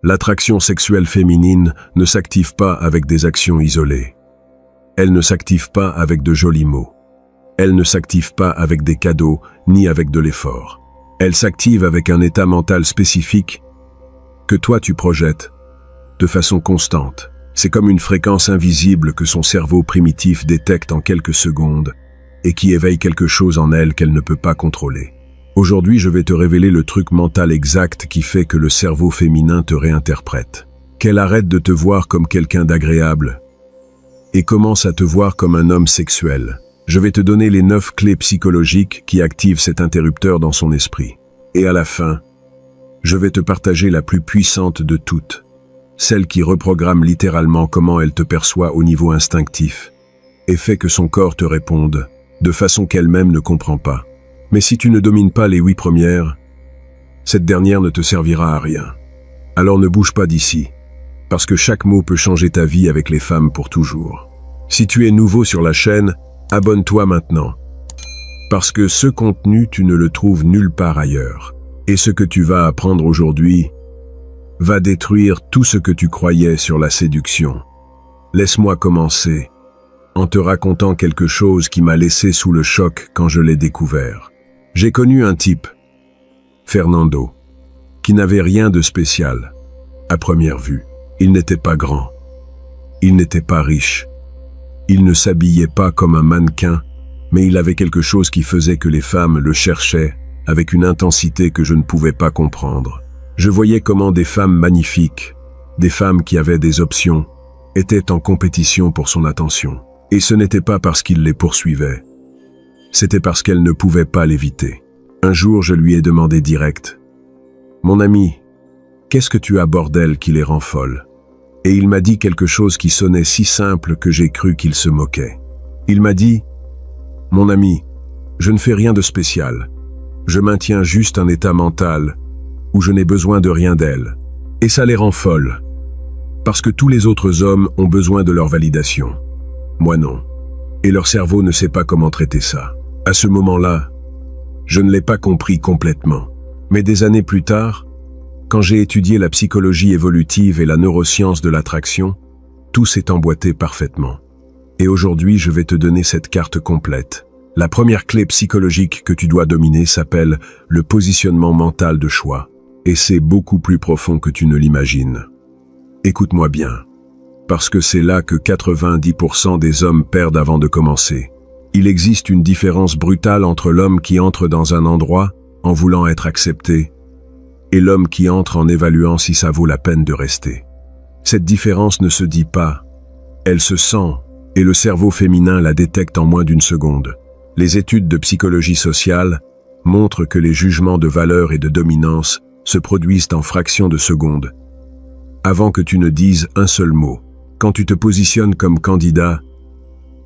L'attraction sexuelle féminine ne s'active pas avec des actions isolées. Elle ne s'active pas avec de jolis mots. Elle ne s'active pas avec des cadeaux, ni avec de l'effort. Elle s'active avec un état mental spécifique que toi tu projettes de façon constante. C'est comme une fréquence invisible que son cerveau primitif détecte en quelques secondes et qui éveille quelque chose en elle qu'elle ne peut pas contrôler. Aujourd'hui, je vais te révéler le truc mental exact qui fait que le cerveau féminin te réinterprète. Qu'elle arrête de te voir comme quelqu'un d'agréable et commence à te voir comme un homme sexuel. Je vais te donner les 9 clés psychologiques qui activent cet interrupteur dans son esprit. Et à la fin, je vais te partager la plus puissante de toutes, celle qui reprogramme littéralement comment elle te perçoit au niveau instinctif et fait que son corps te réponde de façon qu'elle-même ne comprend pas. Mais si tu ne domines pas les 8 premières, cette dernière ne te servira à rien. Alors ne bouge pas d'ici, parce que chaque mot peut changer ta vie avec les femmes pour toujours. Si tu es nouveau sur la chaîne, abonne-toi maintenant, parce que ce contenu, tu ne le trouves nulle part ailleurs. Et ce que tu vas apprendre aujourd'hui va détruire tout ce que tu croyais sur la séduction. Laisse-moi commencer en te racontant quelque chose qui m'a laissé sous le choc quand je l'ai découvert. J'ai connu un type, Fernando, qui n'avait rien de spécial. À première vue, il n'était pas grand. Il n'était pas riche. Il ne s'habillait pas comme un mannequin, mais il avait quelque chose qui faisait que les femmes le cherchaient avec une intensité que je ne pouvais pas comprendre. Je voyais comment des femmes magnifiques, des femmes qui avaient des options, étaient en compétition pour son attention. Et ce n'était pas parce qu'il les poursuivait. C'était parce qu'elle ne pouvait pas l'éviter. Un jour, je lui ai demandé direct, « Mon ami, qu'est-ce que tu as bordel qui les rend folles ?» Et il m'a dit quelque chose qui sonnait si simple que j'ai cru qu'il se moquait. Il m'a dit, « Mon ami, je ne fais rien de spécial. Je maintiens juste un état mental où je n'ai besoin de rien d'elle. Et ça les rend folles. Parce que tous les autres hommes ont besoin de leur validation. Moi non. Et leur cerveau ne sait pas comment traiter ça. À ce moment-là, je ne l'ai pas compris complètement. Mais des années plus tard, quand j'ai étudié la psychologie évolutive et la neuroscience de l'attraction, tout s'est emboîté parfaitement. Et aujourd'hui, je vais te donner cette carte complète. La première clé psychologique que tu dois dominer s'appelle le positionnement mental de choix. Et c'est beaucoup plus profond que tu ne l'imagines. Écoute-moi bien, parce que c'est là que 90% des hommes perdent avant de commencer. Il existe une différence brutale entre l'homme qui entre dans un endroit en voulant être accepté et l'homme qui entre en évaluant si ça vaut la peine de rester. Cette différence ne se dit pas, elle se sent, et le cerveau féminin la détecte en moins d'une seconde. Les études de psychologie sociale montrent que les jugements de valeur et de dominance se produisent en fractions de secondes, avant que tu ne dises un seul mot. Quand tu te positionnes comme candidat,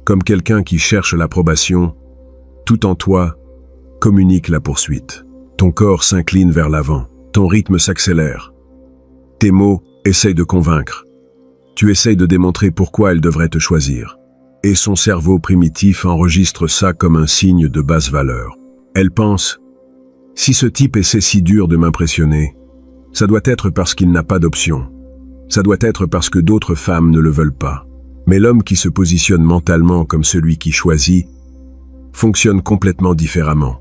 comme quelqu'un qui cherche l'approbation, tout en toi communique la poursuite. Ton corps s'incline vers l'avant, ton rythme s'accélère. Tes mots essayent de convaincre. Tu essayes de démontrer pourquoi elle devrait te choisir. Et son cerveau primitif enregistre ça comme un signe de basse valeur. Elle pense, si ce type essaie si dur de m'impressionner, ça doit être parce qu'il n'a pas d'option. Ça doit être parce que d'autres femmes ne le veulent pas. Mais l'homme qui se positionne mentalement comme celui qui choisit fonctionne complètement différemment.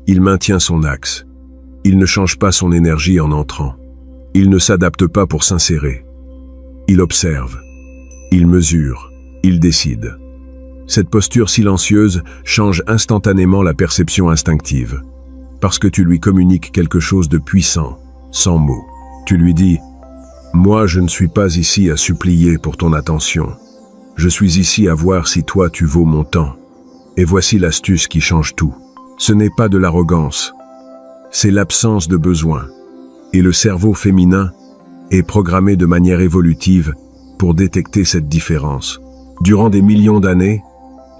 Il maintient son axe. Il ne change pas son énergie en entrant. Il ne s'adapte pas pour s'insérer. Il observe. Il mesure. Il décide. Cette posture silencieuse change instantanément la perception instinctive. Parce que tu lui communiques quelque chose de puissant, sans mots. Tu lui dis, « Moi, je ne suis pas ici à supplier pour ton attention. Je suis ici à voir si toi tu vaux mon temps. Et voici l'astuce qui change tout. Ce n'est pas de l'arrogance. C'est l'absence de besoin. Et le cerveau féminin est programmé de manière évolutive pour détecter cette différence. Durant des millions d'années,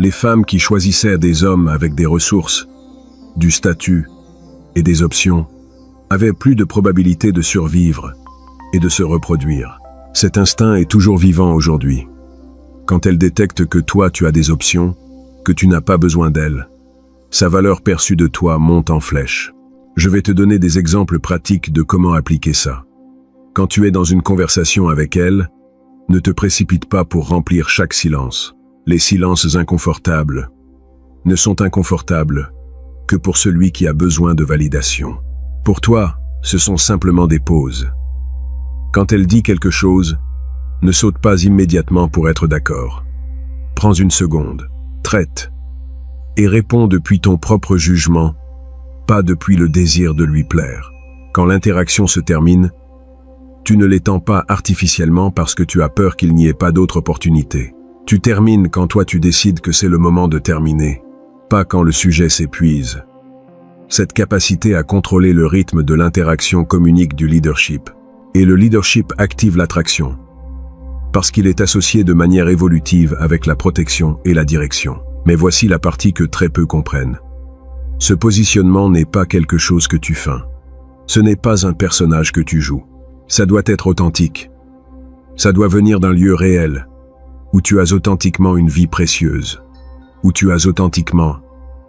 les femmes qui choisissaient des hommes avec des ressources, du statut et des options avaient plus de probabilité de survivre et de se reproduire. Cet instinct est toujours vivant aujourd'hui. Quand elle détecte que toi tu as des options, que tu n'as pas besoin d'elle, sa valeur perçue de toi monte en flèche. Je vais te donner des exemples pratiques de comment appliquer ça. Quand tu es dans une conversation avec elle, ne te précipite pas pour remplir chaque silence. Les silences inconfortables ne sont inconfortables que pour celui qui a besoin de validation. Pour toi, ce sont simplement des pauses. Quand elle dit quelque chose, ne saute pas immédiatement pour être d'accord. Prends une seconde, traite, et réponds depuis ton propre jugement, pas depuis le désir de lui plaire. Quand l'interaction se termine, tu ne l'étends pas artificiellement parce que tu as peur qu'il n'y ait pas d'autre opportunité. Tu termines quand toi tu décides que c'est le moment de terminer, pas quand le sujet s'épuise. Cette capacité à contrôler le rythme de l'interaction communique du leadership. Et le leadership active l'attraction, parce qu'il est associé de manière évolutive avec la protection et la direction. Mais voici la partie que très peu comprennent. Ce positionnement n'est pas quelque chose que tu feins. Ce n'est pas un personnage que tu joues. Ça doit être authentique. Ça doit venir d'un lieu réel, où tu as authentiquement une vie précieuse, où tu as authentiquement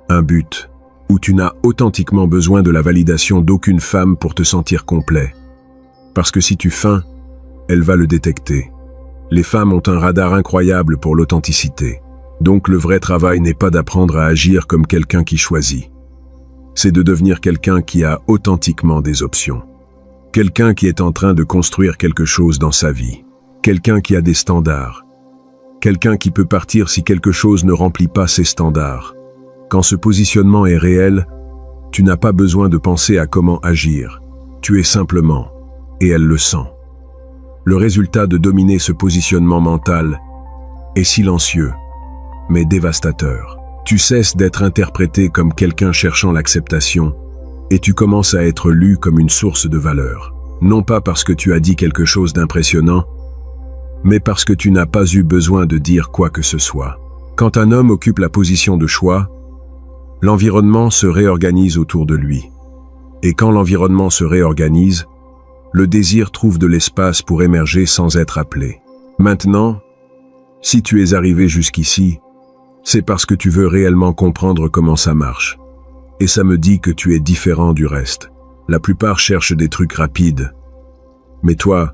un but, où tu n'as authentiquement besoin de la validation d'aucune femme pour te sentir complet. Parce que si tu feins, elle va le détecter. Les femmes ont un radar incroyable pour l'authenticité. Donc le vrai travail n'est pas d'apprendre à agir comme quelqu'un qui choisit. C'est de devenir quelqu'un qui a authentiquement des options. Quelqu'un qui est en train de construire quelque chose dans sa vie. Quelqu'un qui a des standards. Quelqu'un qui peut partir si quelque chose ne remplit pas ses standards. Quand ce positionnement est réel, tu n'as pas besoin de penser à comment agir. Tu es simplement, et elle le sent. Le résultat de dominer ce positionnement mental est silencieux, mais dévastateur. Tu cesses d'être interprété comme quelqu'un cherchant l'acceptation, et tu commences à être lu comme une source de valeur. Non pas parce que tu as dit quelque chose d'impressionnant, mais parce que tu n'as pas eu besoin de dire quoi que ce soit. Quand un homme occupe la position de choix, l'environnement se réorganise autour de lui. Et quand l'environnement se réorganise, le désir trouve de l'espace pour émerger sans être appelé. Maintenant, si tu es arrivé jusqu'ici, c'est parce que tu veux réellement comprendre comment ça marche. Et ça me dit que tu es différent du reste. La plupart cherchent des trucs rapides. Mais toi,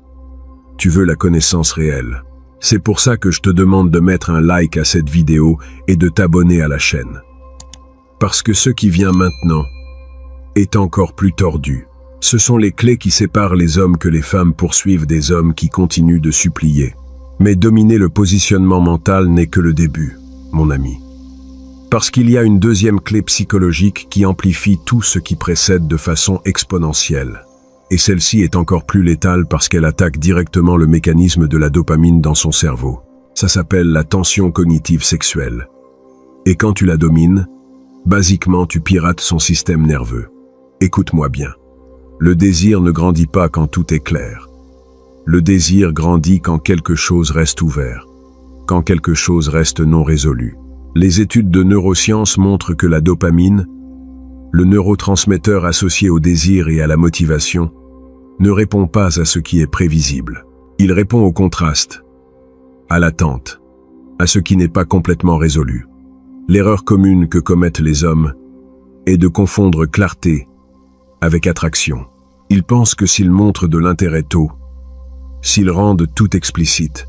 tu veux la connaissance réelle. C'est pour ça que je te demande de mettre un like à cette vidéo et de t'abonner à la chaîne. Parce que ce qui vient maintenant est encore plus tordu. Ce sont les clés qui séparent les hommes que les femmes poursuivent des hommes qui continuent de supplier. Mais dominer le positionnement mental n'est que le début, mon ami. Parce qu'il y a une deuxième clé psychologique qui amplifie tout ce qui précède de façon exponentielle. Et celle-ci est encore plus létale parce qu'elle attaque directement le mécanisme de la dopamine dans son cerveau. Ça s'appelle la tension cognitive sexuelle. Et quand tu la domines, basiquement tu pirates son système nerveux. Écoute-moi bien. Le désir ne grandit pas quand tout est clair. Le désir grandit quand quelque chose reste ouvert, quand quelque chose reste non résolu. Les études de neurosciences montrent que la dopamine, le neurotransmetteur associé au désir et à la motivation, ne répond pas à ce qui est prévisible. Il répond au contraste, à l'attente, à ce qui n'est pas complètement résolu. L'erreur commune que commettent les hommes est de confondre clarté avec attraction. Ils pensent que s'ils montrent de l'intérêt tôt, s'ils rendent tout explicite,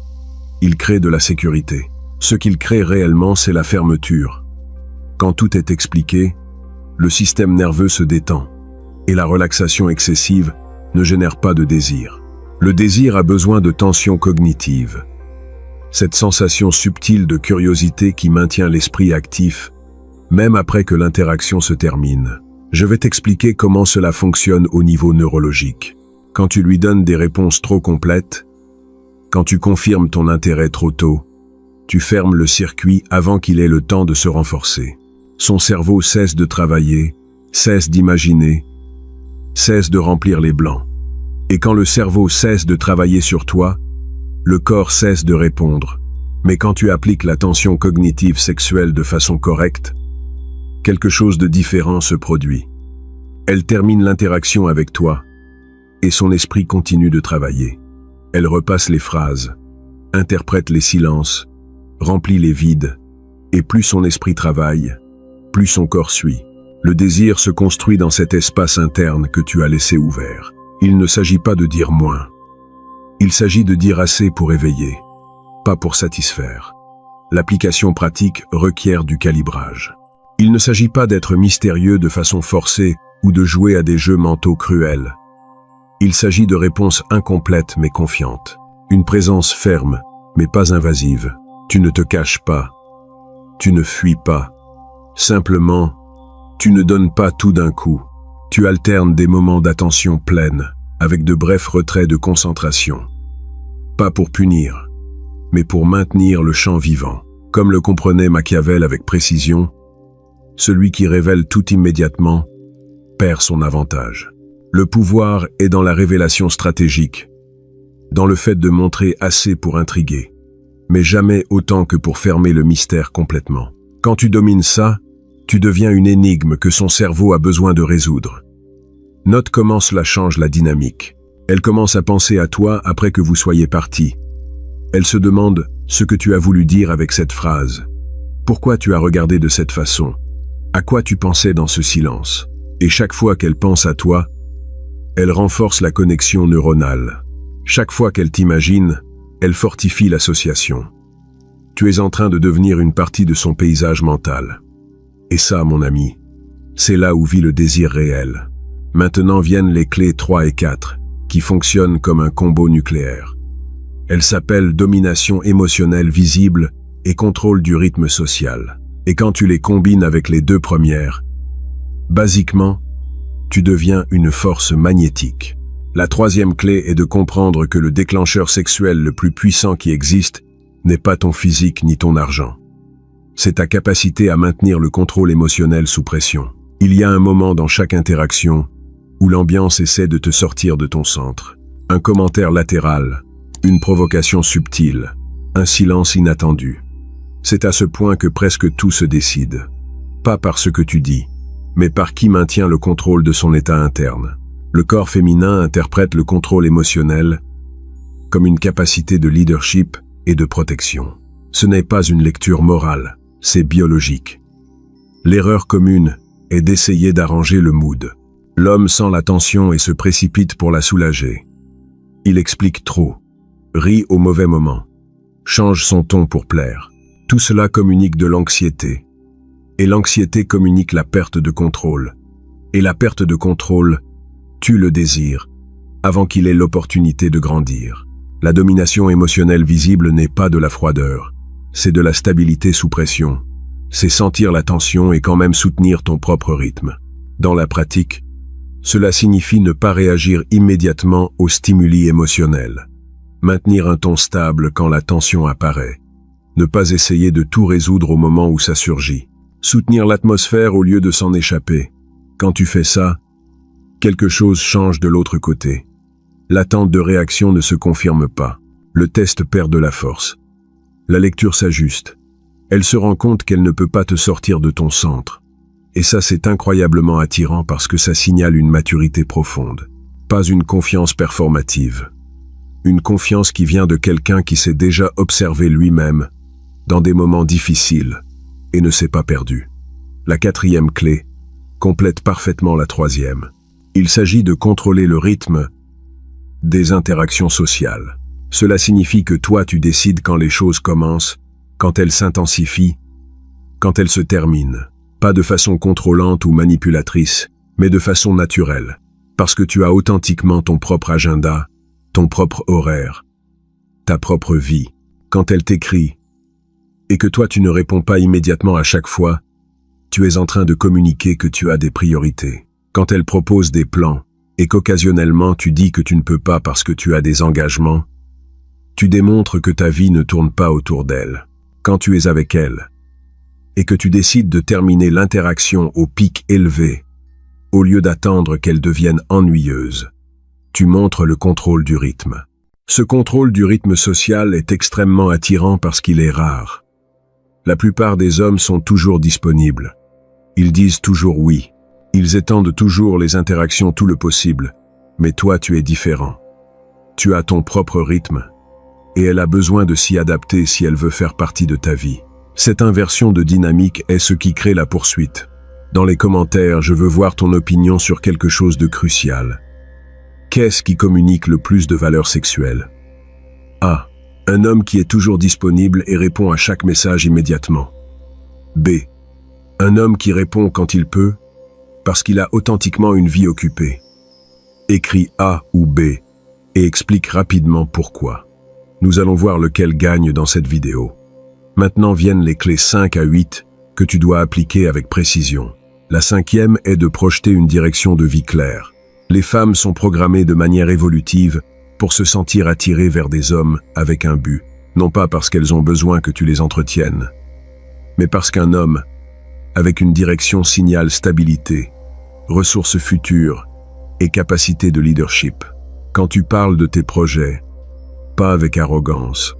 ils créent de la sécurité. Ce qu'ils créent réellement, c'est la fermeture. Quand tout est expliqué, le système nerveux se détend, et la relaxation excessive ne génère pas de désir. Le désir a besoin de tension cognitive. Cette sensation subtile de curiosité qui maintient l'esprit actif, même après que l'interaction se termine. Je vais t'expliquer comment cela fonctionne au niveau neurologique. Quand tu lui donnes des réponses trop complètes, quand tu confirmes ton intérêt trop tôt, tu fermes le circuit avant qu'il ait le temps de se renforcer. Son cerveau cesse de travailler, cesse d'imaginer, cesse de remplir les blancs. Et quand le cerveau cesse de travailler sur toi, le corps cesse de répondre. Mais quand tu appliques la tension cognitive sexuelle de façon correcte, quelque chose de différent se produit. Elle termine l'interaction avec toi, et son esprit continue de travailler. Elle repasse les phrases, interprète les silences, remplit les vides, et plus son esprit travaille, plus son corps suit. Le désir se construit dans cet espace interne que tu as laissé ouvert. Il ne s'agit pas de dire moins, Il s'agit de dire assez pour éveiller, pas pour satisfaire. L'application pratique requiert du calibrage. Il ne s'agit pas d'être mystérieux de façon forcée ou de jouer à des jeux mentaux cruels. Il s'agit de réponses incomplètes mais confiantes. Une présence ferme, mais pas invasive. Tu ne te caches pas. Tu ne fuis pas. Simplement, tu ne donnes pas tout d'un coup. Tu alternes des moments d'attention pleine, avec de brefs retraits de concentration. Pas pour punir, mais pour maintenir le champ vivant. Comme le comprenait Machiavel avec précision, celui qui révèle tout immédiatement perd son avantage. Le pouvoir est dans la révélation stratégique, dans le fait de montrer assez pour intriguer, mais jamais autant que pour fermer le mystère complètement. Quand tu domines ça, tu deviens une énigme que son cerveau a besoin de résoudre. Note comment cela change la dynamique. Elle commence à penser à toi après que vous soyez partis. Elle se demande ce que tu as voulu dire avec cette phrase. Pourquoi tu as regardé de cette façon? À quoi tu pensais dans ce silence? Et chaque fois qu'elle pense à toi, elle renforce la connexion neuronale. Chaque fois qu'elle t'imagine, elle fortifie l'association. Tu es en train de devenir une partie de son paysage mental. Et ça, mon ami, c'est là où vit le désir réel. Maintenant viennent les clés 3 et 4, qui fonctionnent comme un combo nucléaire. Elles s'appellent domination émotionnelle visible et contrôle du rythme social. Et quand tu les combines avec les deux premières, basiquement, tu deviens une force magnétique. La troisième clé est de comprendre que le déclencheur sexuel le plus puissant qui existe n'est pas ton physique ni ton argent. C'est ta capacité à maintenir le contrôle émotionnel sous pression. Il y a un moment dans chaque interaction où l'ambiance essaie de te sortir de ton centre. Un commentaire latéral, une provocation subtile, un silence inattendu. C'est à ce point que presque tout se décide. Pas par ce que tu dis, mais par qui maintient le contrôle de son état interne. Le corps féminin interprète le contrôle émotionnel comme une capacité de leadership et de protection. Ce n'est pas une lecture morale, c'est biologique. L'erreur commune est d'essayer d'arranger le mood. L'homme sent la tension et se précipite pour la soulager. Il explique trop, rit au mauvais moment, change son ton pour plaire. Tout cela communique de l'anxiété. Et l'anxiété communique la perte de contrôle. Et la perte de contrôle tue le désir, avant qu'il ait l'opportunité de grandir. La domination émotionnelle visible n'est pas de la froideur, c'est de la stabilité sous pression. C'est sentir la tension et quand même soutenir ton propre rythme. Dans la pratique, cela signifie ne pas réagir immédiatement aux stimuli émotionnels. Maintenir un ton stable quand la tension apparaît. Ne pas essayer de tout résoudre au moment où ça surgit. Soutenir l'atmosphère au lieu de s'en échapper. Quand tu fais ça, quelque chose change de l'autre côté. L'attente de réaction ne se confirme pas. Le test perd de la force. La lecture s'ajuste. Elle se rend compte qu'elle ne peut pas te sortir de ton centre. Et ça, c'est incroyablement attirant parce que ça signale une maturité profonde. Pas une confiance performative. Une confiance qui vient de quelqu'un qui s'est déjà observé lui-même dans des moments difficiles et ne s'est pas perdu. La quatrième clé complète parfaitement la troisième. Il s'agit de contrôler le rythme des interactions sociales. Cela signifie que toi, tu décides quand les choses commencent, quand elles s'intensifient, quand elles se terminent. Pas de façon contrôlante ou manipulatrice, mais de façon naturelle. Parce que tu as authentiquement ton propre agenda, ton propre horaire, ta propre vie. Quand elle t'écrit, et que toi tu ne réponds pas immédiatement à chaque fois, tu es en train de communiquer que tu as des priorités. Quand elle propose des plans, et qu'occasionnellement tu dis que tu ne peux pas parce que tu as des engagements, tu démontres que ta vie ne tourne pas autour d'elle. Quand tu es avec elle, et que tu décides de terminer l'interaction au pic élevé, au lieu d'attendre qu'elle devienne ennuyeuse, tu montres le contrôle du rythme. Ce contrôle du rythme social est extrêmement attirant parce qu'il est rare. La plupart des hommes sont toujours disponibles. Ils disent toujours oui. Ils étendent toujours les interactions tout le possible. Mais toi, tu es différent. Tu as ton propre rythme. Et elle a besoin de s'y adapter si elle veut faire partie de ta vie. Cette inversion de dynamique est ce qui crée la poursuite. Dans les commentaires, je veux voir ton opinion sur quelque chose de crucial. Qu'est-ce qui communique le plus de valeur sexuelle? A. Un homme qui est toujours disponible et répond à chaque message immédiatement. B. Un homme qui répond quand il peut, parce qu'il a authentiquement une vie occupée. Écris A ou B et explique rapidement pourquoi. Nous allons voir lequel gagne dans cette vidéo. Maintenant viennent les clés 5 à 8 que tu dois appliquer avec précision. La 5e est de projeter une direction de vie claire. Les femmes sont programmées de manière évolutive pour se sentir attirées vers des hommes avec un but, non pas parce qu'elles ont besoin que tu les entretiennes, mais parce qu'un homme, avec une direction signale stabilité, ressources futures et capacité de leadership. Quand tu parles de tes projets, pas avec arrogance,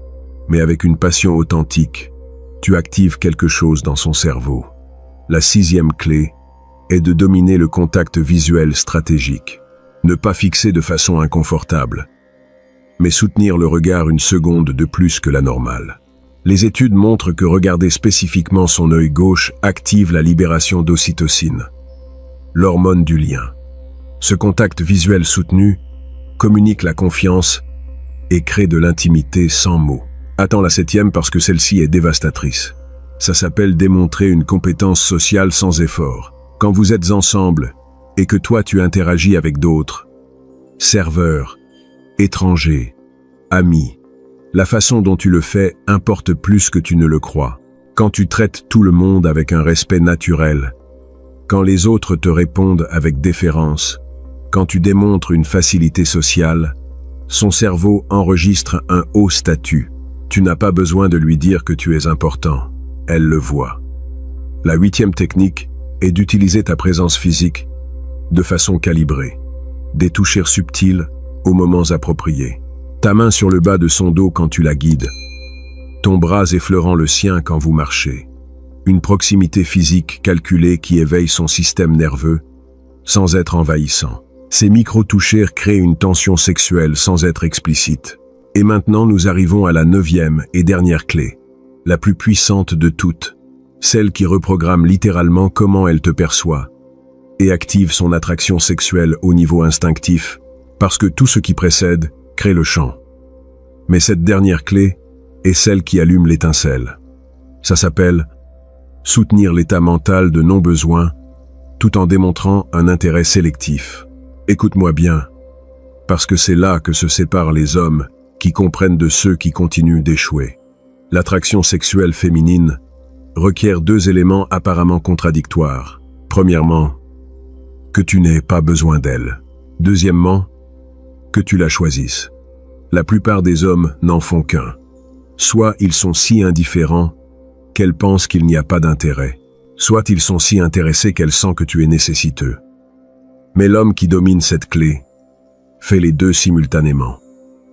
mais avec une passion authentique, tu actives quelque chose dans son cerveau. La 6e clé est de dominer le contact visuel stratégique. Ne pas fixer de façon inconfortable, mais soutenir le regard une seconde de plus que la normale. Les études montrent que regarder spécifiquement son œil gauche active la libération d'ocytocine, l'hormone du lien. Ce contact visuel soutenu communique la confiance et crée de l'intimité sans mots. Attends la 7e parce que celle-ci est dévastatrice. Ça s'appelle démontrer une compétence sociale sans effort. Quand vous êtes ensemble et que toi tu interagis avec d'autres, serveurs, étrangers, amis, la façon dont tu le fais importe plus que tu ne le crois. Quand tu traites tout le monde avec un respect naturel, quand les autres te répondent avec déférence, quand tu démontres une facilité sociale, son cerveau enregistre un haut statut. Tu n'as pas besoin de lui dire que tu es important. Elle le voit. La 8e technique est d'utiliser ta présence physique de façon calibrée. Des touchés subtils aux moments appropriés. Ta main sur le bas de son dos quand tu la guides. Ton bras effleurant le sien quand vous marchez. Une proximité physique calculée qui éveille son système nerveux sans être envahissant. Ces micro-touchés créent une tension sexuelle sans être explicite. Et maintenant nous arrivons à la 9e et dernière clé, la plus puissante de toutes, celle qui reprogramme littéralement comment elle te perçoit et active son attraction sexuelle au niveau instinctif, parce que tout ce qui précède crée le champ. Mais cette dernière clé est celle qui allume l'étincelle. Ça s'appelle soutenir l'état mental de non-besoin tout en démontrant un intérêt sélectif. Écoute-moi bien, parce que c'est là que se séparent les hommes qui comprennent de ceux qui continuent d'échouer. L'attraction sexuelle féminine requiert 2 éléments apparemment contradictoires. Premièrement, que tu n'aies pas besoin d'elle. Deuxièmement, que tu la choisisses. La plupart des hommes n'en font qu'un. Soit ils sont si indifférents qu'elle pense qu'il n'y a pas d'intérêt, soit ils sont si intéressés qu'elle sent que tu es nécessiteux. Mais l'homme qui domine cette clé fait les deux simultanément.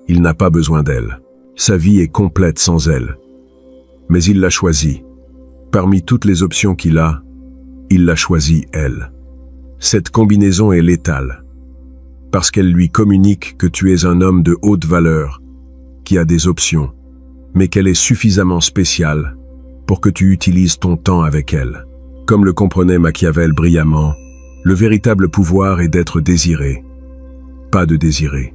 Il n'a pas besoin d'elle. Sa vie est complète sans elle. Mais il l'a choisie. Parmi toutes les options qu'il a, il l'a choisie elle. Cette combinaison est létale, parce qu'elle lui communique que tu es un homme de haute valeur, qui a des options, mais qu'elle est suffisamment spéciale pour que tu utilises ton temps avec elle. Comme le comprenait Machiavel brillamment, le véritable pouvoir est d'être désiré, pas de désirer.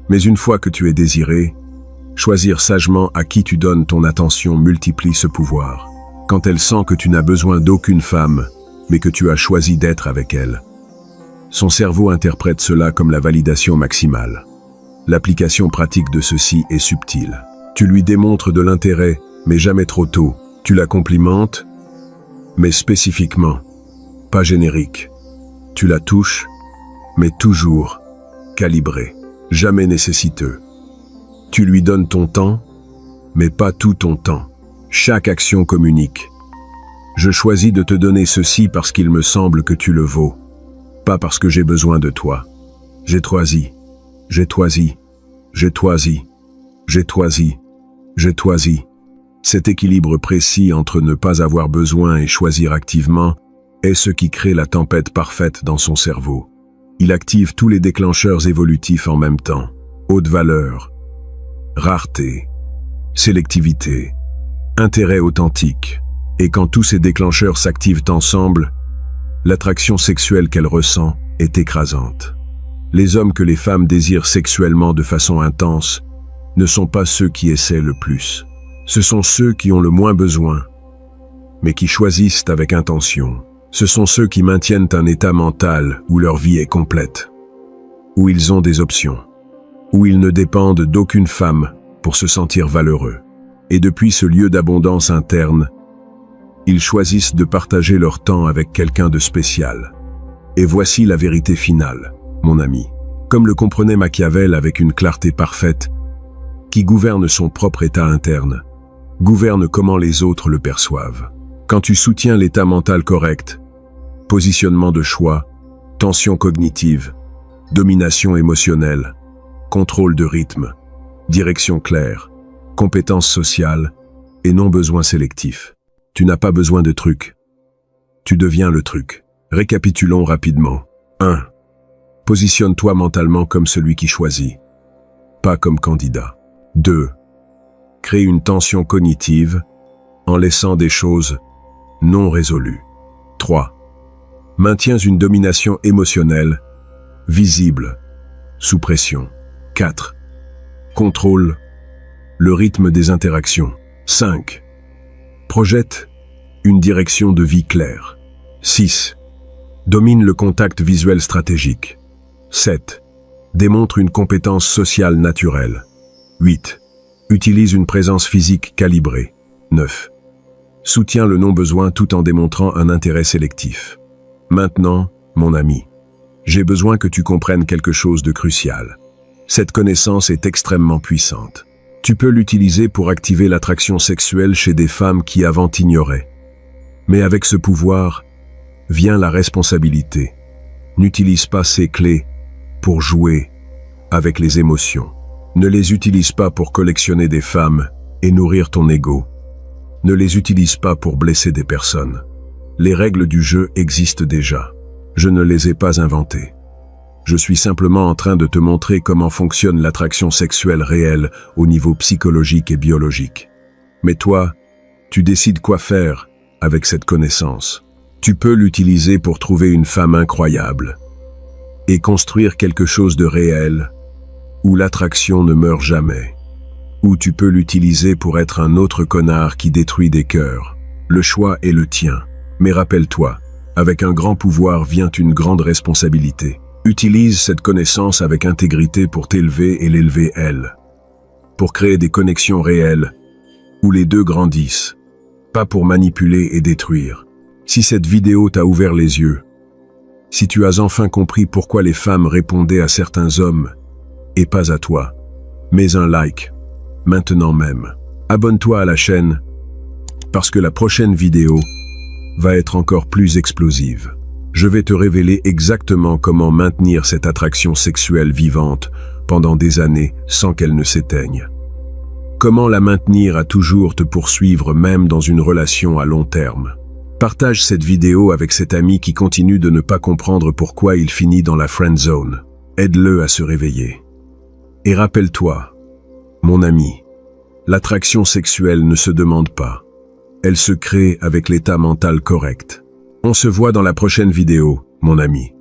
Mais une fois que tu es désiré, choisir sagement à qui tu donnes ton attention multiplie ce pouvoir. Quand elle sent que tu n'as besoin d'aucune femme, mais que tu as choisi d'être avec elle, son cerveau interprète cela comme la validation maximale. L'application pratique de ceci est subtile. Tu lui démontres de l'intérêt, mais jamais trop tôt. Tu la complimentes, mais spécifiquement, pas générique. Tu la touches, mais toujours calibré, jamais nécessiteux. Tu lui donnes ton temps, mais pas tout ton temps. Chaque action communique. Je choisis de te donner ceci parce qu'il me semble que tu le vaux, pas parce que j'ai besoin de toi. J'ai toisi, j'ai toisi, j'ai toisi, j'ai toisi, j'ai toisi. Cet équilibre précis entre ne pas avoir besoin et choisir activement est ce qui crée la tempête parfaite dans son cerveau. Il active tous les déclencheurs évolutifs en même temps. Haute valeur, rareté, sélectivité, intérêt authentique. Et quand tous ces déclencheurs s'activent ensemble, l'attraction sexuelle qu'elle ressent est écrasante. Les hommes que les femmes désirent sexuellement de façon intense ne sont pas ceux qui essaient le plus. Ce sont ceux qui ont le moins besoin, mais qui choisissent avec intention. Ce sont ceux qui maintiennent un état mental où leur vie est complète, où ils ont des options, où ils ne dépendent d'aucune femme pour se sentir valeureux. Et depuis ce lieu d'abondance interne, ils choisissent de partager leur temps avec quelqu'un de spécial. Et voici la vérité finale, mon ami. Comme le comprenait Machiavel avec une clarté parfaite, qui gouverne son propre état interne, gouverne comment les autres le perçoivent. Quand tu soutiens l'état mental correct, positionnement de choix, tension cognitive, domination émotionnelle, contrôle de rythme, direction claire, compétence sociale et non besoin sélectif. Tu n'as pas besoin de trucs. Tu deviens le truc. Récapitulons rapidement. 1. Positionne-toi mentalement comme celui qui choisit, pas comme candidat. 2. Crée une tension cognitive en laissant des choses non résolues. 3. Maintiens une domination émotionnelle, visible, sous pression. 4. Contrôle le rythme des interactions. 5. Projette une direction de vie claire. 6. Domine le contact visuel stratégique. 7. Démontre une compétence sociale naturelle. 8. Utilise une présence physique calibrée. 9. Soutient le non-besoin tout en démontrant un intérêt sélectif. Maintenant, mon ami, j'ai besoin que tu comprennes quelque chose de crucial. Cette connaissance est extrêmement puissante. Tu peux l'utiliser pour activer l'attraction sexuelle chez des femmes qui avant t'ignoraient. Mais avec ce pouvoir, vient la responsabilité. N'utilise pas ces clés pour jouer avec les émotions. Ne les utilise pas pour collectionner des femmes et nourrir ton ego. Ne les utilise pas pour blesser des personnes. Les règles du jeu existent déjà. Je ne les ai pas inventées. Je suis simplement en train de te montrer comment fonctionne l'attraction sexuelle réelle au niveau psychologique et biologique. Mais toi, tu décides quoi faire avec cette connaissance. Tu peux l'utiliser pour trouver une femme incroyable et construire quelque chose de réel où l'attraction ne meurt jamais. Ou tu peux l'utiliser pour être un autre connard qui détruit des cœurs. Le choix est le tien. Mais rappelle-toi, avec un grand pouvoir vient une grande responsabilité. Utilise cette connaissance avec intégrité pour t'élever et l'élever elle. Pour créer des connexions réelles, où les deux grandissent, pas pour manipuler et détruire. Si cette vidéo t'a ouvert les yeux, si tu as enfin compris pourquoi les femmes répondaient à certains hommes, et pas à toi, mets un like, maintenant même. Abonne-toi à la chaîne, parce que la prochaine vidéo va être encore plus explosive. Je vais te révéler exactement comment maintenir cette attraction sexuelle vivante pendant des années sans qu'elle ne s'éteigne. Comment la maintenir à toujours te poursuivre même dans une relation à long terme. Partage cette vidéo avec cet ami qui continue de ne pas comprendre pourquoi il finit dans la friend zone. Aide-le à se réveiller. Et rappelle-toi, mon ami, l'attraction sexuelle ne se demande pas. Elle se crée avec l'état mental correct. On se voit dans la prochaine vidéo, mon ami.